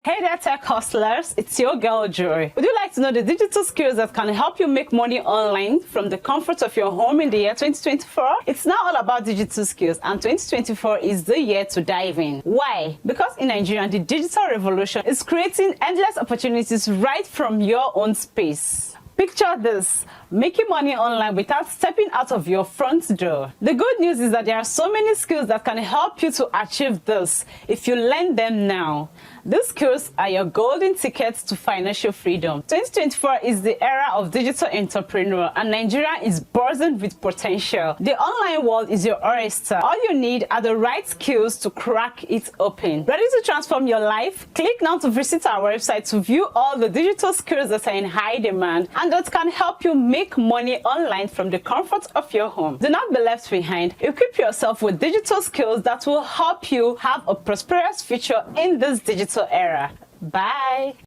Hey there, tech hustlers, it's your girl Joy. Would you like to know the digital skills that can help you make money online from the comfort of your home in the year 2024? It's now all about digital skills, and 2024 is the year to dive in. Why? Because in Nigeria, the digital revolution is creating endless opportunities right from your own space. Picture this: making money online without stepping out of your front door. The good news is that there are so many skills that can help you to achieve this if you learn them now. These skills are your golden tickets to financial freedom. 2024 is the era of digital entrepreneur, and Nigeria is buzzing with potential. The online world is your oyster. All you need are the right skills to crack it open. Ready to transform your life? Click now to visit our website to view all the digital skills that are in high demand and that can help you make money online from the comfort of your home. Do not be left behind. Equip yourself with digital skills that will help you have a prosperous future in this digital era. Bye.